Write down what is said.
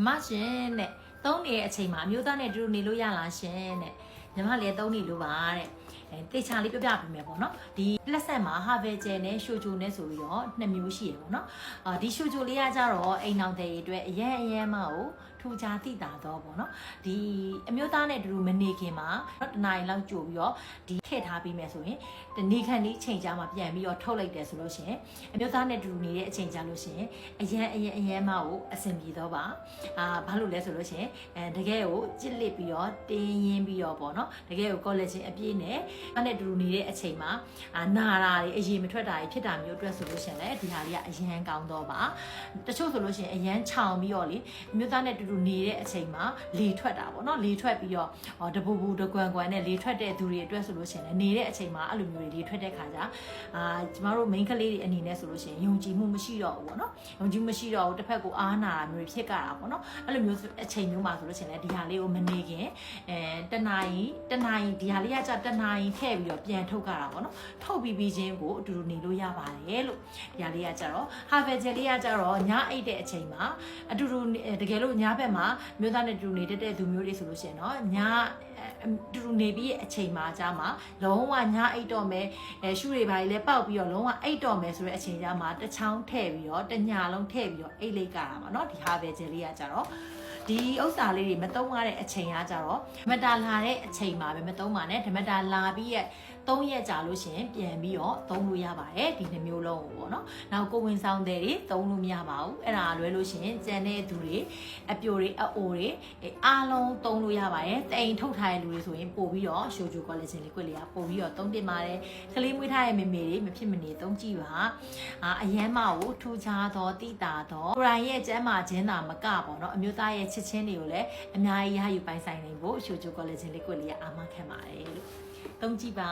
အမရှင်တဲ့သုံးနေတဲ့အချိန်မှာအမျိုးသားနဲ့တူတူနေလို့ရလားရှင်တဲ့ညီမလည်းသုံးနေလို့ပါတဲ့တေချာလေးပြပြပေးမယ်ပေါ့နော်ဒီလက်ဆက်မှာဟာဗယ်ဂျယ်နဲ့ရှိုဂျိုနဲ့ဆိုပြီးတော့နှစ်မျိုးရှိရပေါ့နော်ဒီရှိုဂျိုလေးကကြတော့အိမ်အောင်တဲ့အတွက်အရင်မကိုထူခြားသိတာတော့ပေါ့နော်ဒီအမျိုးသားနဲ့တူတူမနေခင်မှာတနားရီလောက်ကြိုပြီးတော့ဒီထည့်ထားပြီးမယ်ဆိုရင်ဒီနေ့ခန့်ဒီချိန်ကြာမှပြန်ပြီးတော့ထုတ်လိုက်တယ်ဆိုလို့ရှိရင်အမျိုးသားနဲ့တူတူနေတဲ့အချိန်ကြာလို့ရှိရင်အရင်မကိုအဆင်ပြေတော့ပါဘာလို့လဲဆိုလို့ရှိရင်တကယ်ကိုကြစ်လစ်ပြီးတော့တင်းရင်းပြီးတော့ပေါ့နော်တကယ်ကို collagen အပြည့်နဲ့အဲ့နဲ့တူတူနေတဲ့အချိန်မှာနာတာတွေအရေမထွက်တာတွေဖြစ်တာမျိုးအတွက်ဆိုလို့ရှိရင်လည်းဒီဟာလေးကအရန်ကောင်းတော့ပါတချို့ဆိုလို့ရှိရင်အရန်ခြောင်ပြီးတော့လေအမျိုးသားနဲ့တူတူနေတဲ့အချိန်မှာလေထွက်တာပေါ့နော်လေထွက်ပြီးတော့တပူပူတကွမ်ကွမ်နဲ့လေထွက်တဲ့သူတွေအတွက်ဆိုလို့ရှိရင်လည်းနေတဲ့အချိန်မှာအဲ့လိုမျိုးတွေလေထွက်တဲ့ခါကျကျမတို့ main ကလေးတွေအနေနဲ့ဆိုလို့ရှိရင်ယုံကြည်မှုမရှိတော့ဘူးပေါ့နော်ယုံကြည်မရှိတော့ဘူးတစ်ဖက်ကိုအားနာတာမျိုးဖြစ်ကြတာပေါ့နော်အဲ့လိုမျိုးအချိန်မျိုးမှာဆိုလို့ရှိရင်လည်းဒီဟာလေးကိုမနေခင်တနာရီဒီဟာလေးကကြတနာရီထည့်ပြီးတော့ပြန်ထုတ်ကြတာပေါ့နော်ထုတ်ပြီးချင်းကိုအတူတူနေလို့ရပါတယ်လို့ဒီဟာလေးကကြတော့ဟာဗယ်ဂျယ်လေးကကြတော့ညအိတ်တဲ့အချိန်မှာအတူတူတကယ်လို့ညဘက်မှာမျိုးသားနဲ့တူတူနေတဲ့သူမျိုးတွေဆိုလို့ရှိရင်တော့ညတူတူနေပြီးအချိန်မှာကြာမှာလုံးဝညအိတ်တော့မယ်ရှူတွေပါလေပေါက်ပြီးတော့လုံးဝအိတ်တော့မယ်ဆိုတဲ့အချိန်ကြာမှာတစ်ချောင်းထည့်ပြီးတော့တညလုံးထည့်ပြီးတော့အိတ်လိုက်ကြတာပါเนาะဒီဟာဗယ်ဂျယ်လေးကကြတော့ဒီဥစ္စာလေးတွေမသုံးရတဲ့အချိန်ကကြတော့ဓမ္မတာလာတဲ့အချိန်မှာပဲမသုံးပါနဲ့ဓမ္မတာလာပြီးရဲ့3ရက်ကြာလို့ရှိရင်ပြန်ပြီးတော့သုံးလို့ရပါတယ်ဒီနှမျိုးလုံးကိုပေါ့နော်နောက်ကိုဝင်ဆောင်တဲ့တွေသုံးလို့မရပါဘူးအဲ့ဒါလွဲလို့ရှိရင်ကျန်တဲ့သူတွေအပြိုတွေအအိုတွေအားလုံးသုံးလို့ရပါတယ်တိမ်ထုတ်ထားတဲ့လူတွေဆိုရင်ပို့ပြီးတော့ရှိုဂျို collagen liquid လေးကပို့ပြီးတော့သုံးတင်ပါတယ်ကလေးမွေးထားတဲ့မေမေတွေမဖြစ်မနေသုံးကြည့်ပါအရန်မကိုထူခြားသောတိတာသောကိုရိုင်းရဲ့ကျမ်းမာခြင်းသာမကပေါ့နော်အမျိုးသားရဲ့ချစ်ချင်းတွေကိုလည်းအများကြီးရယူပိုင်ဆိုင်နိုင်ဖို့ရှိုဂျို collagen liquid လေးကအာမခံပါတယ်လို့သုံးကြည့်ပါ